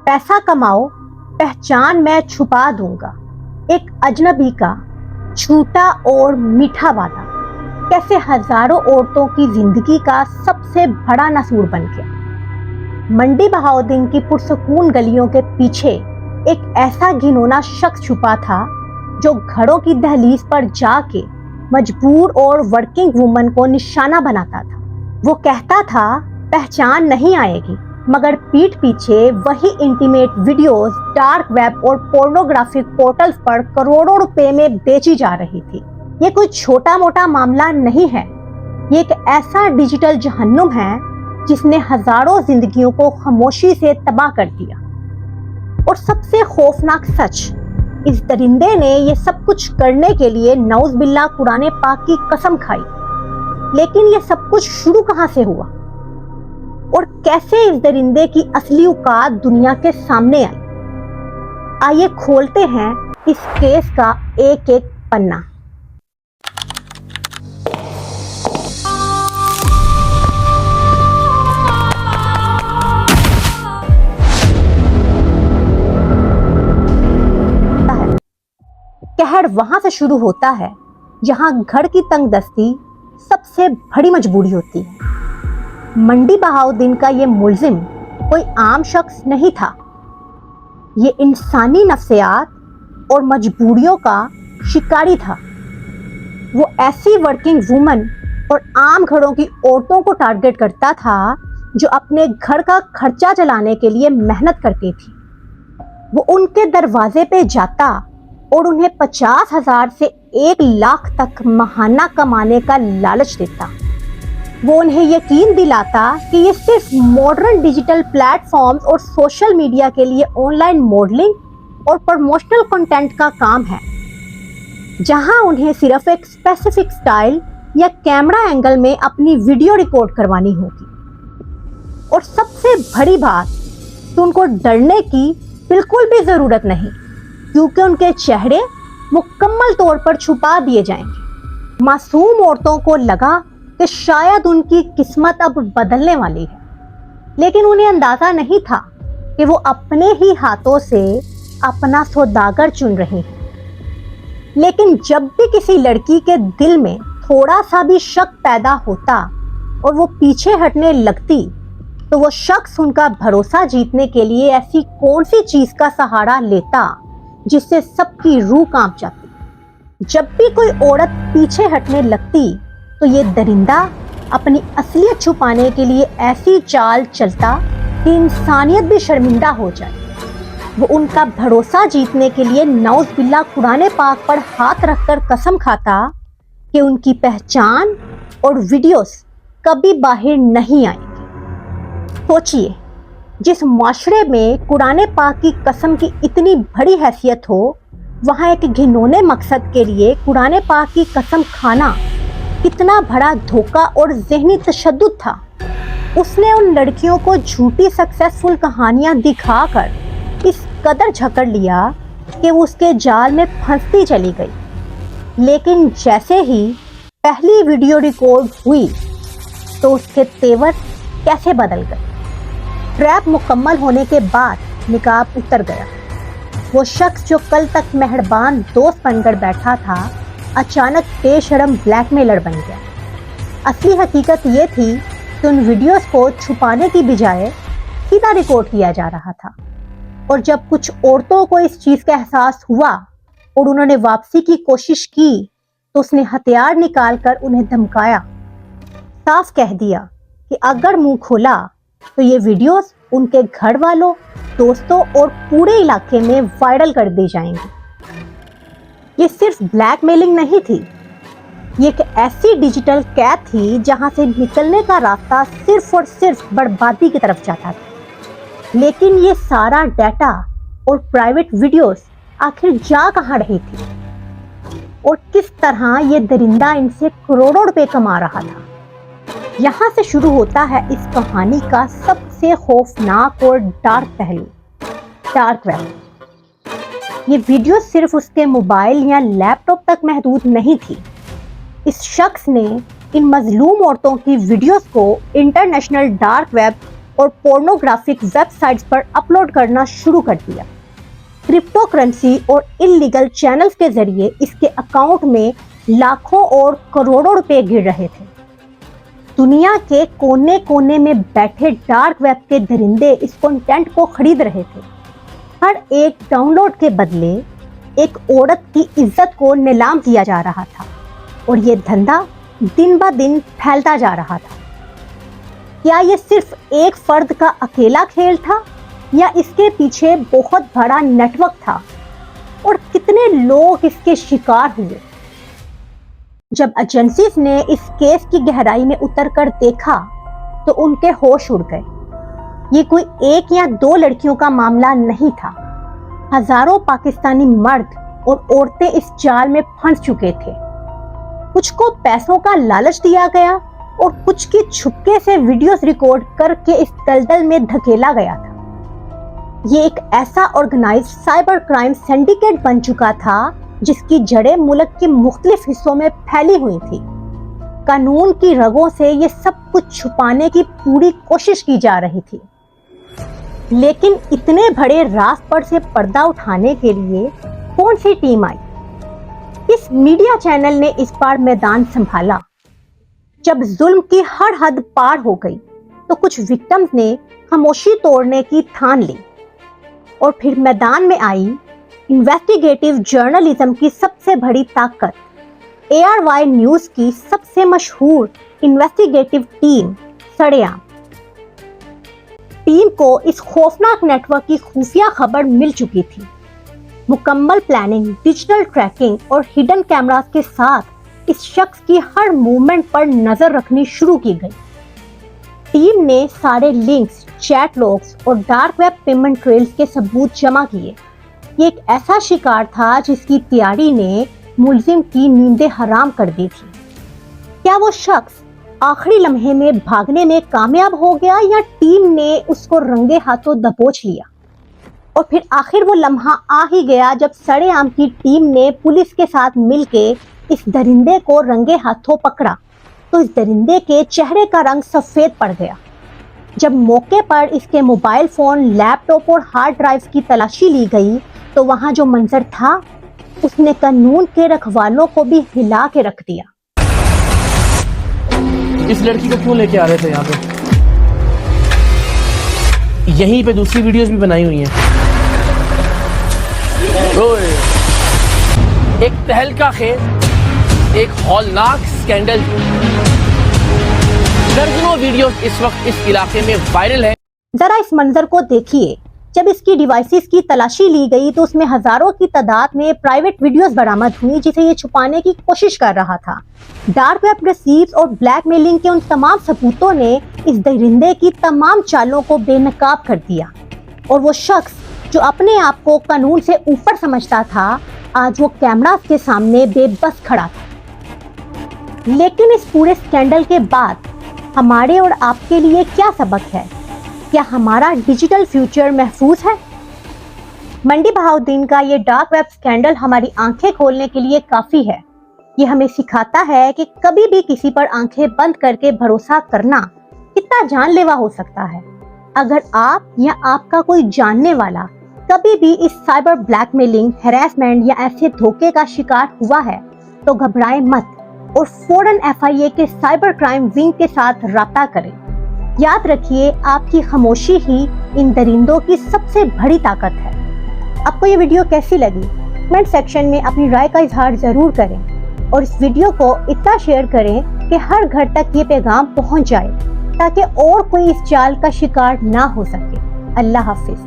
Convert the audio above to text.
पैसा कमाओ, पहचान मैं छुपा दूंगा, एक अजनबी का झूठा और मीठा वादा कैसे हजारों औरतों की जिंदगी का सबसे बड़ा नसूर बन गया। मंडी बहाउद्दीन की पुरसकून गलियों के पीछे एक ऐसा घिनौना शख्स छुपा था जो घरों की दहलीज पर जाके मजबूर और वर्किंग वुमन को निशाना बनाता था। वो कहता था पहचान नहीं आएगी, मगर पीठ पीछे वही इंटीमेट वीडियोस डार्क वेब और पोर्नोग्राफिक पोर्टल्स पर करोड़ों रुपए में बेची जा रही थी। ये कोई छोटा मोटा मामला नहीं है, ये एक ऐसा डिजिटल जहन्नुम है जिसने हजारों जिंदगियों को खामोशी से तबाह कर दिया। और सबसे खौफनाक सच, इस दरिंदे ने ये सब कुछ करने के लिए नौज बिल्ला कुरान पाक की कसम खाई। लेकिन ये सब कुछ शुरू कहां से हुआ और कैसे इस दरिंदे की असली औकात दुनिया के सामने आई? आइए खोलते हैं इस केस का एक एक पन्ना। कहर वहां से शुरू होता है जहां घर की तंगदस्ती सबसे बड़ी मजबूरी होती है। मंडी बहाउद्दीन का ये मुल्जिम कोई आम शख्स नहीं था, ये इंसानी नफ्सियात और मजबूरियों का शिकारी था। वो ऐसी वर्किंग वुमन और आम घरों की औरतों को टारगेट करता था जो अपने घर का खर्चा चलाने के लिए मेहनत करती थी। वो उनके दरवाजे पे जाता और उन्हें 50,000 से 1,00,000 तक महाना कमाने का लालच देता। वो उन्हें यकीन दिलाता कि ये सिर्फ मॉडर्न डिजिटल प्लेटफॉर्म्स और सोशल मीडिया के लिए ऑनलाइन मॉडलिंग और प्रमोशनल कंटेंट का काम है, जहां उन्हें सिर्फ एक स्पेसिफिक स्टाइल या कैमरा एंगल में अपनी वीडियो रिकॉर्ड करवानी होगी। और सबसे बड़ी बात तो उनको डरने की बिल्कुल भी जरूरत नहीं, क्योंकि उनके चेहरे मुकम्मल तौर पर छुपा दिए जाएंगे। मासूम औरतों को लगा कि शायद उनकी किस्मत अब बदलने वाली है, लेकिन उन्हें अंदाजा नहीं था कि वो अपने ही हाथों से अपना सौदागर चुन रही हैं। लेकिन जब भी किसी लड़की के दिल में थोड़ा सा भी शक पैदा होता और वो पीछे हटने लगती, तो वो शख्स उनका भरोसा जीतने के लिए ऐसी कौन सी चीज का सहारा लेता जिससे सबकी रूह कांप जाती। जब भी कोई औरत पीछे हटने लगती तो ये दरिंदा अपनी असलियत छुपाने के लिए ऐसी चाल चलता कि इंसानियत भी शर्मिंदा हो जाए। वो उनका भरोसा जीतने के लिए नौज बिल्ला कुरान पाक पर हाथ रखकर कसम खाता कि उनकी पहचान और वीडियोस कभी बाहर नहीं आएंगी। सोचिए, जिस माशरे में कुरान पाक की कसम की इतनी बड़ी हैसियत हो, वहाँ एक घिनौने मकसद के लिए कुरान पाक की कसम खाना कितना बड़ा धोखा और ज़हनी तशद्दुद था। उसने उन लड़कियों को झूठी सक्सेसफुल कहानियाँ दिखाकर इस कदर झकड़ लिया कि वो उसके जाल में फंसती चली गई। लेकिन जैसे ही पहली वीडियो रिकॉर्ड हुई तो उसके तेवर कैसे बदल गए। ट्रैप मुकम्मल होने के बाद निकाब उतर गया। वो शख्स जो कल तक मेहरबान दोस्त बनकर बैठा था, अचानक बेशर्म ब्लैकमेलर बन गया। असली हकीकत ये थी कि उन वीडियोस को छुपाने की बजाय सीधा रिकॉर्ड किया जा रहा था। और जब कुछ औरतों को इस चीज़ का एहसास हुआ और उन्होंने वापसी की कोशिश की, तो उसने हथियार निकालकर उन्हें धमकाया। साफ कह दिया कि अगर मुंह खोला तो ये वीडियोस उनके घर वालों, दोस्तों और पूरे इलाके में वायरल कर दी जाएंगी। ये सिर्फ ब्लैकमेलिंग नहीं थी, ये एक ऐसी डिजिटल कैद थी जहां से निकलने का रास्ता सिर्फ और सिर्फ बर्बादी की तरफ जाता था। लेकिन ये सारा डाटा और प्राइवेट वीडियोस आखिर जा कहां रही थी और किस तरह ये दरिंदा इनसे करोड़ों रुपए कमा रहा था? यहाँ से शुरू होता है इस कहानी का सबसे खौफनाक और डार्क पहलू, डार्क वेब। ये वीडियो सिर्फ उसके मोबाइल या लैपटॉप तक महदूद नहीं थी। इस शख्स ने इन मजलूम औरतों की वीडियोस को इंटरनेशनल डार्क वेब और पोर्नोग्राफिक वेबसाइट्स पर अपलोड करना शुरू कर दिया। क्रिप्टो करेंसी और इलीगल चैनल्स के जरिए इसके अकाउंट में लाखों और करोड़ों रुपए गिर रहे थे। दुनिया के कोने कोने में बैठे डार्क वेब के दरिंदे इस कंटेंट को खरीद रहे थे। हर एक डाउनलोड के बदले एक औरत की इज्जत को नीलाम किया जा रहा था और ये धंधा दिन ब दिन फैलता जा रहा था। क्या ये सिर्फ एक फर्द का अकेला खेल था या इसके पीछे बहुत बड़ा नेटवर्क था, और कितने लोग इसके शिकार हुए? जब एजेंसीज ने इस केस की गहराई में उतरकर देखा तो उनके होश उड़ गए। ये कोई एक या दो लड़कियों का मामला नहीं था। हजारों पाकिस्तानी मर्द और औरतें इस जाल में फंस चुके थे। कुछ को पैसों का लालच दिया गया और कुछ की छुपके से वीडियोस रिकॉर्ड करके इस दलदल में धकेला गया था। ये एक ऐसा ऑर्गेनाइज्ड साइबर क्राइम सिंडिकेट बन चुका था जिसकी जड़ें मुल्क के मुख्तलिफ हिस्सों में फैली हुई थी। कानून की रगों से ये सब कुछ छुपाने की पूरी कोशिश की जा रही थी, लेकिन इतने बड़े राज पर से पर्दा उठाने के लिए कौन सी टीम आई? इस मीडिया चैनल ने इस बार मैदान संभाला। जब जुल्म की हर हद पार हो गई तो कुछ विक्टिम्स ने खामोशी तोड़ने की ठान ली और फिर मैदान में आई इन्वेस्टिगेटिव जर्नलिज्म की सबसे बड़ी ताकत, ARY न्यूज की सबसे मशहूर इन्वेस्टिगेटिव टीम सरेआम। टीम को इस खौफनाक नेटवर्क की खुफिया खबर मिल चुकी थी। मुकम्मल प्लानिंग, डिजिटल ट्रैकिंग और हिडन कैमरास के साथ इस शख्स की हर मूवमेंट पर नजर रखनी शुरू की गई। टीम ने सारे लिंक्स, चैट लॉग्स और डार्क वेब पेमेंट ट्रेल्स के सबूत जमा किए। ये एक ऐसा शिकार था जिसकी तैयारी ने मुलजिम की नींदें हराम कर दी थी। क्या वो शख्स आखिरी लम्हे में भागने में कामयाब हो गया या टीम ने उसको रंगे हाथों दबोच लिया? और फिर आखिर वो लम्हा आ ही गया जब सरेआम की टीम ने पुलिस के साथ मिलके इस दरिंदे को रंगे हाथों पकड़ा तो इस दरिंदे के चेहरे का रंग सफेद पड़ गया। जब मौके पर इसके मोबाइल फोन, लैपटॉप और हार्ड ड्राइव की तलाशी ली गई तो वहां जो मंजर था उसने कानून के रखवालों को भी हिला के रख दिया। इस लड़की को क्यों लेके आ रहे थे यहाँ पे? यहीं पे दूसरी वीडियोस भी बनाई हुई हैं। एक तहलका खेज, एक हौलनाक स्कैंडल। दर्जनों वीडियोस इस वक्त इस इलाके में वायरल है। जरा इस मंजर को देखिए। जब इसकी डिवाइसेस की तलाशी ली गई तो उसमें हजारों की तादाद में प्राइवेट वीडियोस बरामद हुई जिसे ये छुपाने की कोशिश कर रहा था। डार्क वेब रिसीव्स और ब्लैकमेलिंग के उन तमाम सबूतों ने इस दरिंदे की तमाम चालों को बेनकाब कर दिया और वो शख्स जो अपने आप को कानून से ऊपर समझता था आज वो कैमरास के सामने बेबस खड़ा था। लेकिन इस पूरे स्कैंडल के बाद हमारे और आपके लिए क्या सबक है? क्या हमारा डिजिटल फ्यूचर महफूज है? मंडी बहाउद्दीन का ये डार्क वेब स्कैंडल हमारी आंखें खोलने के लिए काफी है। ये हमें सिखाता है कि कभी भी किसी पर आंखें बंद करके भरोसा करना कितना जानलेवा हो सकता है। अगर आप या आपका कोई जानने वाला कभी भी इस साइबर ब्लैकमेलिंग, हैरेसमेंट या ऐसे धोखे का शिकार हुआ है तो घबराएं मत और फौरन FIA के साइबर क्राइम विंग के साथ राब्ता करें। याद रखिए, आपकी खामोशी ही इन दरिंदों की सबसे बड़ी ताकत है। आपको ये वीडियो कैसी लगी? कमेंट सेक्शन में अपनी राय का इजहार जरूर करें और इस वीडियो को इतना शेयर करें कि हर घर तक ये पैगाम पहुंच जाए ताकि और कोई इस चाल का शिकार ना हो सके। अल्लाह हाफिज।